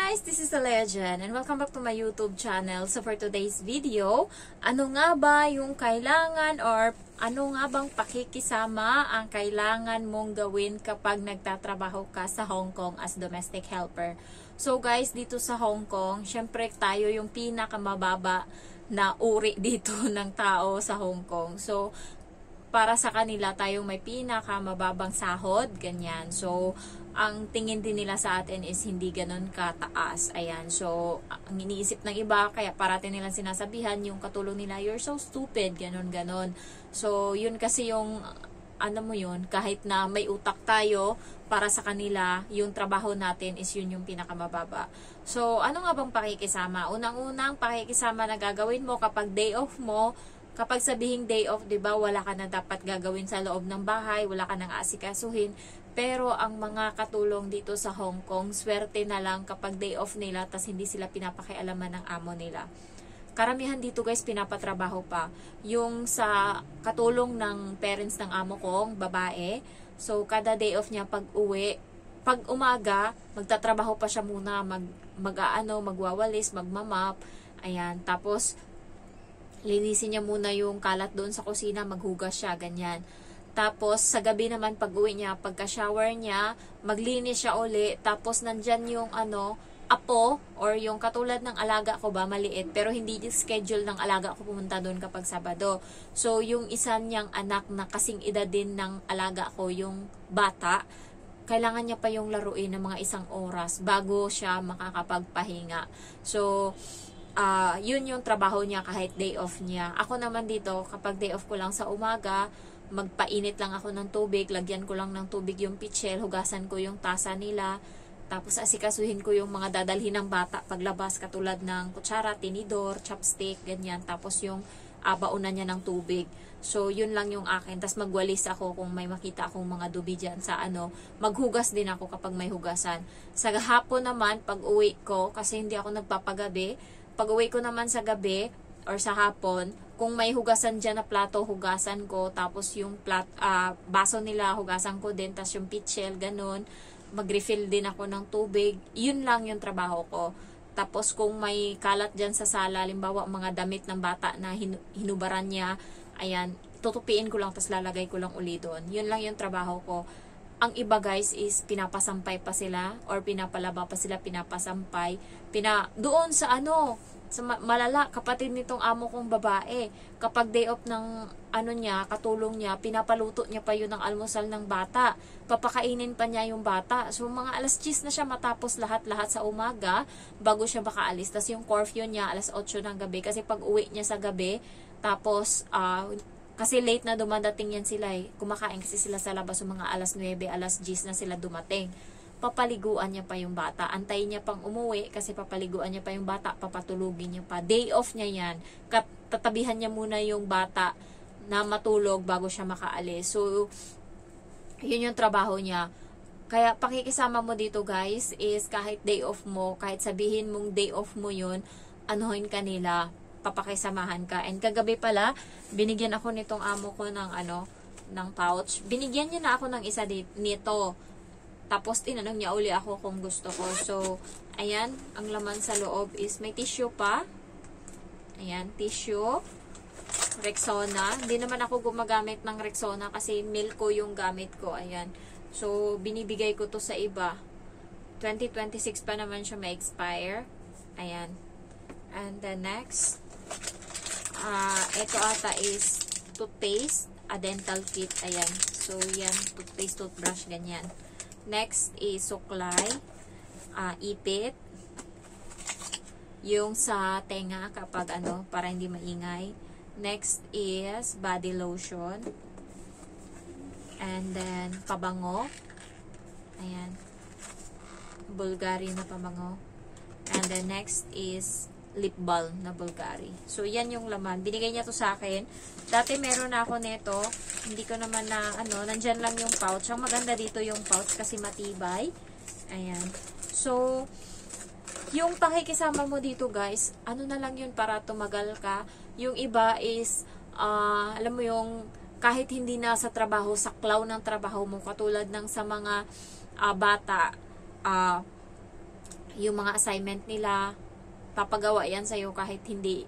guys! This is the Legend and welcome back to my YouTube channel. So for today's video, ano nga ba yung kailangan or ano nga bang pakikisama ang kailangan mong gawin kapag nagtatrabaho ka sa Hong Kong as domestic helper? So guys, dito sa Hong Kong, syempre tayo yung pinakamababa na uri dito ng tao sa Hong Kong. So para sa kanila, tayong may pinakamababang sahod, ganyan. So, ang tingin din nila sa atin is hindi ganun kataas. Ayan. So, ang iniisip ng iba, kaya parating nilang sinasabihan, yung katulong nila, you're so stupid, ganun. So, yun kasi yung, ano mo yun, kahit na may utak tayo, para sa kanila, yung trabaho natin is yun yung pinakamababa. So, ano nga bang pakikisama? Unang-unang pakikisama na gagawin mo kapag day off mo, kapag sabihing day off, 'di ba, wala ka na dapat gagawin sa loob ng bahay, wala ka nang aasikasuhin. Pero ang mga katulong dito sa Hong Kong, swerte na lang kapag day off nila tas hindi sila pinapakialaman ng amo nila. Karamihan dito guys, pinapatrabaho pa. Yung sa katulong ng parents ng amo kong babae, so kada day off niya pag-uwi, pag umaga, magtatrabaho pa siya muna, magwawalis, magmamap, ayan, tapos linisin niya muna yung kalat doon sa kusina, maghugas siya, ganyan. Tapos, sa gabi naman, pag-uwi niya, pagka-shower niya, maglinis siya uli, tapos nandyan yung apo, or yung katulad ng alaga ko ba, maliit, pero hindi schedule ng alaga ko pumunta doon kapag Sabado. So, yung isa niyang anak na kasing edad din ng alaga ko, yung bata, kailangan niya pa yung laruin ng mga 1 oras bago siya makakapagpahinga. So, yun yung trabaho niya kahit day off niya. Ako naman dito, kapag day off ko lang sa umaga, magpainit lang ako ng tubig, lagyan ko lang ng tubig yung pitchel, hugasan ko yung tasa nila, tapos asikasuhin ko yung mga dadalhin ng bata paglabas, katulad ng kutsara, tinidor, chopstick, ganyan, tapos yung baunan niya ng tubig. So, yun lang yung akin. Tapos magwalis ako kung may makita akong mga dubi dyan sa maghugas din ako kapag may hugasan. Sa hapon naman, pag uwi ko, kasi hindi ako nagpapagabi, pag uwi ko naman sa gabi or sa hapon, kung may hugasan dyan na plato, hugasan ko. Tapos yung baso nila, hugasan ko din. Tapos yung pitchel, ganun. Mag-refill din ako ng tubig. Yun lang yung trabaho ko. Tapos kung may kalat dyan sa sala, limbawa mga damit ng bata na hinubaran niya, ayan, tutupiin ko lang, tapos lalagay ko lang uli doon. Yun lang yung trabaho ko. Ang iba guys is pinapasampay pa sila or pinapalaba pa sila, pinapasampay. Doon sa sa malala, kapatid nitong amo kong babae, kapag day off ng niya, katulong niya, pinapaluto niya pa yun ng almusal ng bata. Papakainin pa niya yung bata. So mga alas 10 na siya matapos lahat-lahat sa umaga bago siya makaalis. Tapos yung curfew niya alas 8 ng gabi kasi pag uwi niya sa gabi, tapos kasi late na dumadating yan sila kumakain kasi sila sa labas, so mga alas 9, alas 10 na sila dumating. Papaliguan niya pa yung bata, antayin niya pang umuwi kasi papaliguan niya pa yung bata, papatulugin niya pa. Day off niya yan, tatabihan niya muna yung bata na matulog bago siya makaalis. So yun yung trabaho niya. Kaya pakikisama mo dito guys is kahit day off mo, kahit sabihin mong day off mo yun, anuhin ka nila, papakisamahan ka. And kagabi pala, binigyan ako nitong amo ko ng ng pouch. Binigyan niya na ako ng isa nito. Tapos tinanong niya uli ako kung gusto ko. So, ayan, ang laman sa loob is may tissue pa. Ayan, tissue. Rexona. Hindi naman ako gumagamit ng Rexona kasi Milko yung gamit ko. Ayan. So, binibigay ko to sa iba. 2026 pa naman siya may expire. Ayan. And the next, ito ata is toothpaste, a dental kit. Ayan. So, yan. Toothpaste, toothbrush, ganyan. Next is suklay, ipit. Yung sa tenga kapag para hindi maingay. Next is body lotion. And then, pabango. Ayan. Bulgari na pabango. And then, next is lip balm na Bulgari. So, yan yung laman. Binigay niya to sa akin. Dati meron na ako nito. Hindi ko naman na, nandyan lang yung pouch. Ang maganda dito yung pouch kasi matibay. Ayan. So, yung pakikisama mo dito guys, na lang yun para tumagal ka. Yung iba is, alam mo yung, kahit hindi na sa trabaho, saklaw ng trabaho mo, katulad ng sa mga bata, yung mga assignment nila, papagawa yan sa'yo kahit hindi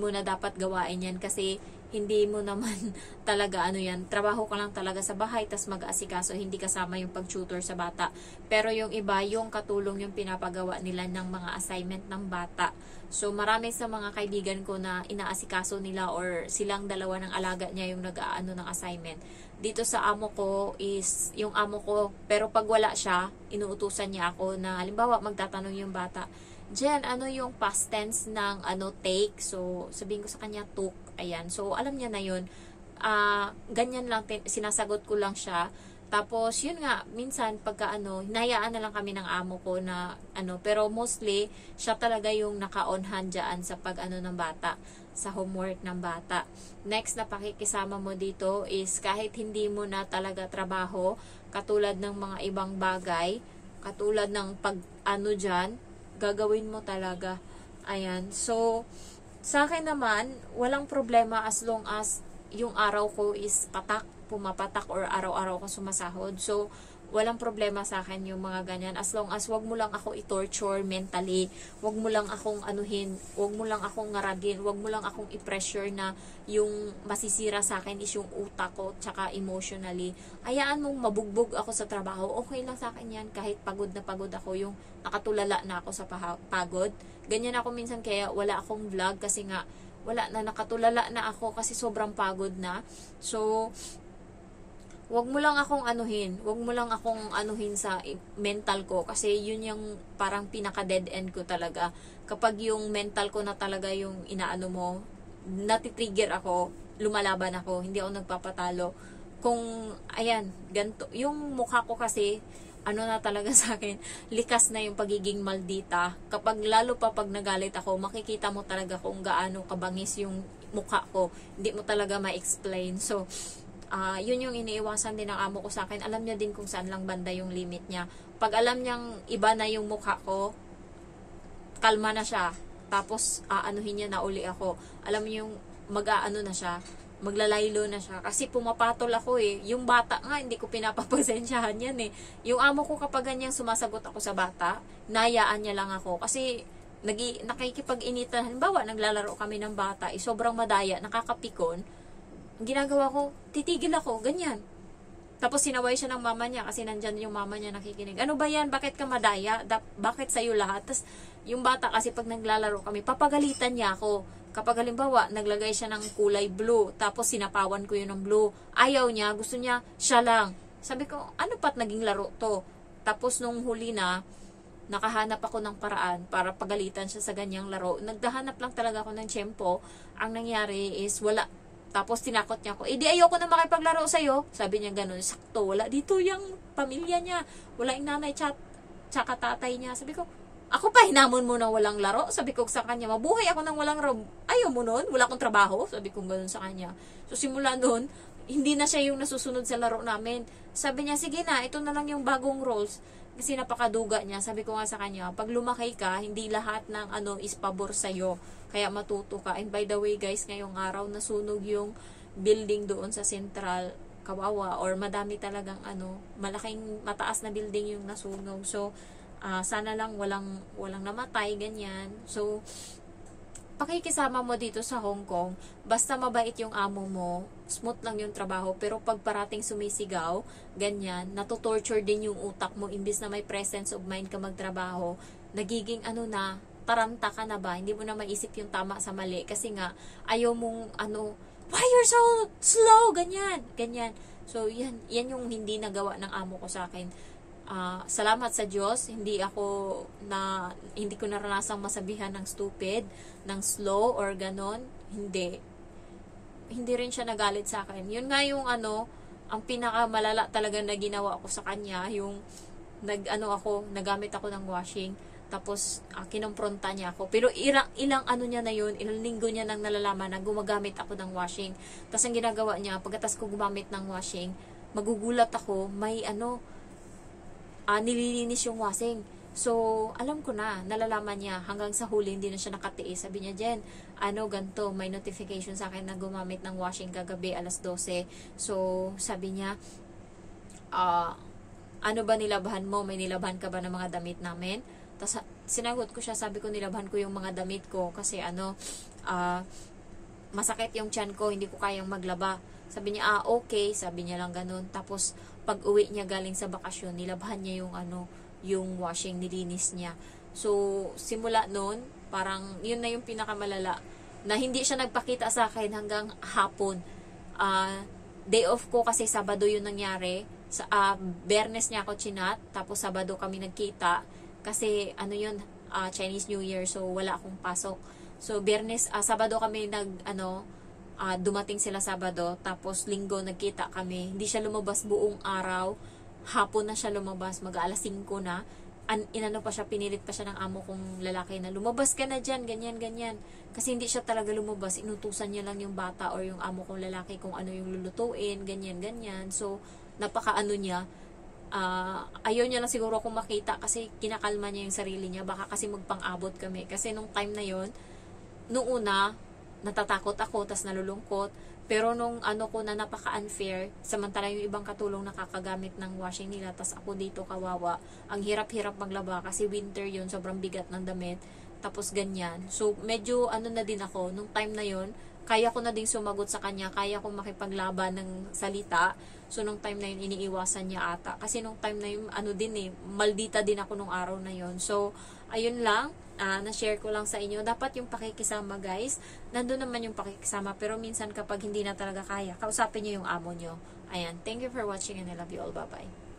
mo na dapat gawain yan kasi hindi mo naman talaga yan, trabaho ka lang talaga sa bahay tas mag-aasikaso, hindi kasama yung pag-tutor sa bata. Pero yung iba, yung katulong yung pinapagawa nila ng mga assignment ng bata. So marami sa mga kaibigan ko na inaasikaso nila or silang dalawa ng alaga niya yung nag-aano ng assignment. Dito sa amo ko is yung amo ko, pero pag wala siya, inuutusan niya ako na halimbawa magtatanong yung bata, Jen, ano yung past tense ng take? So, sabihin ko sa kanya, took. Ayan. So, alam niya na yun. Ganyan lang, sinasagot ko lang siya. Tapos, yun nga, minsan, pagka hinayaan na lang kami ng amo ko na, pero mostly, siya talaga yung naka-on hand dyan sa ng bata, sa homework ng bata. Next na pakikisama mo dito is kahit hindi mo na talaga trabaho, katulad ng mga ibang bagay, katulad ng dyan, gagawin mo talaga. Ayan. So, sa akin naman, walang problema as long as yung araw ko is pumapatak or araw-araw ko sumasahod. So, walang problema sa akin yung mga ganyan. As long as wag mo lang ako i-torture mentally, wag mo lang akong wag mo lang akong ngaragin, wag mo lang akong i-pressure na yung masisira sa akin is yung utak ko, tsaka emotionally. Hayaan mong mabugbog ako sa trabaho, okay lang sa akin yan, kahit pagod na pagod ako, yung nakatulala na ako sa pagod. Ganyan ako minsan, kaya wala akong vlog kasi nga, wala na, nakatulala na ako kasi sobrang pagod na. So, wag mo lang akong anuhin sa mental ko kasi yun yung parang pinaka dead end ko talaga. Kapag yung mental ko na talaga yung inaano mo, natitrigger ako, lumalaban ako, hindi ako nagpapatalo. Kung, ayan, ganito, yung mukha ko kasi, na talaga sa akin, likas na yung pagiging maldita. Lalo pa pag nagalit ako, makikita mo talaga kung gaano kabangis yung mukha ko. Hindi mo talaga ma-explain. So, yun yung iniiwasan din ng amo ko sa akin. Alam niya din kung saan lang banda yung limit niya. Pag alam niyang iba na yung mukha ko, kalma na siya. Tapos, aanuhin niya na uli ako. Alam niyo yung na siya, maglalaylo na siya. Kasi pumapatol ako eh. Yung bata nga, hindi ko pinapapasensyahan yan eh. Yung amo ko kapag ganyang sumasagot ako sa bata, nayaan niya lang ako. Kasi, nakikipag-initan. Halimbawa, naglalaro kami ng bata, sobrang madaya, nakakapikon. Ang ginagawa ko, titigil ako, ganyan. Tapos sinaway siya ng mama niya kasi nandyan yung mama niya nakikinig. Ano ba yan? Bakit ka madaya? Bakit sa'yo lahat? Tapos yung bata kasi pag naglalaro kami, papagalitan niya ako. Kapag halimbawa, naglagay siya ng kulay blue, tapos sinapawan ko yun ng blue. Ayaw niya, gusto niya, siya lang. Sabi ko, ano pa't naging laro to? Tapos nung huli na, nakahanap ako ng paraan para pagalitan siya sa ganyang laro. Nagdahanap lang talaga ako ng tiyempo. Ang nangyari is, wala. Tapos tinakot niya ako, di ayoko na makipaglaro sa'yo. Sabi niya ganun, sakto, wala dito yung pamilya niya. Wala yung nanay, tsaka tatay niya. Sabi ko, ako pa hinamon mo na walang laro? Sabi ko sa kanya, mabuhay ako ng walang laro. Ayaw mo nun? Wala akong trabaho? Sabi ko ganun sa kanya. So simula nun, hindi na siya yung nasusunod sa laro namin. Sabi niya, sige na, ito na lang yung bagong rules. Kasi napakaduga niya. Sabi ko nga sa kanya, pag lumaki ka, hindi lahat ng is pabor sa'yo. Kaya matuto ka. And by the way guys, ngayong araw nasunog yung building doon sa Central Kawawa, or madami talagang malaking mataas na building yung nasunog. So sana lang walang namatay, ganyan. So pakikisama mo dito sa Hong Kong, basta mabait yung amo mo, smooth lang yung trabaho, pero pag parating sumisigaw, ganyan, natutorture din yung utak mo, imbis na may presence of mind ka magtrabaho, nagiging taranta ka na ba, hindi mo na maisip yung tama sa mali, kasi nga, ayaw mong, why you're so slow, ganyan. So, yan yung hindi nagawa ng amo ko sa akin. Salamat sa Diyos, hindi ko naranasang masabihan ng stupid, ng slow, or ganon. Hindi rin siya nagalit sa akin. Yun nga yung ang pinakamalala talaga na ginawa ko sa kanya, yung nagamit ako ng washing, tapos kinompronta niya ako. Pero ilang niya na yun, ilang linggo niya nang nalalaman na gumagamit ako ng washing. Tapos ang ginagawa niya, pagkatas ko gumamit ng washing, magugulat ako, may nililinis yung washing. So, alam ko na, nalalaman niya, hanggang sa huli, hindi na siya nakatiis. Sabi niya, Jen, ganto, may notification sa akin na gumamit ng washing kagabi, alas 12. So, sabi niya, ano ba nilabahan mo? May nilabahan ka ba ng mga damit namin? Tapos sinagot ko siya, sabi ko nilabhan ko yung mga damit ko kasi masakit yung tiyan ko, hindi ko kayang maglaba. Sabi niya, okay, sabi niya lang ganun. Tapos pag uwi niya galing sa bakasyon, nilabhan niya yung yung washing, nilinis niya. So simula noon, parang yun na yung pinakamalala na hindi siya nagpakita sa akin hanggang hapon. Day off ko kasi Sabado yun nangyari. Sa Biyernes niya ako chinat, tapos Sabado kami nagkita kasi yun, Chinese New Year, so wala akong pasok. So Biyernes, Sabado kami dumating sila Sabado, tapos Linggo nagkita kami. Hindi siya lumabas buong araw. Hapon na siya lumabas, mag-alas 5 na. Pinilit pa siya ng amo kong lalaki na lumabas ka na dyan, ganyan, ganyan. Kasi hindi siya talaga lumabas, inutusan niya lang yung bata or yung amo kong lalaki kung ano yung lulutuin, ganyan, ganyan. So, niya, ayaw niya lang siguro akong makita kasi kinakalma niya yung sarili niya, baka kasi magpang-abot kami. Kasi nung time na yon, nung una, natatakot ako, tas nalulungkot. Pero nung ko na napaka-unfair, samantala yung ibang katulong nakakagamit ng washing nila, tas ako dito kawawa. Ang hirap-hirap maglaba kasi winter yun, sobrang bigat ng damit. Tapos ganyan. So, medyo na din ako, nung time na yun, kaya ko na din sumagot sa kanya, kaya ko makipaglaban ng salita. So, nung time na yun, iniiwasan niya ata. Kasi nung time na yun, maldita din ako nung araw na yun. So, ayun lang. Na-share ko lang sa inyo. Dapat yung pakikisama, guys. Nandun naman yung pakikisama. Pero minsan kapag hindi na talaga kaya, kausapin nyo yung amo nyo. Ayan. Thank you for watching and I love you all. Bye-bye.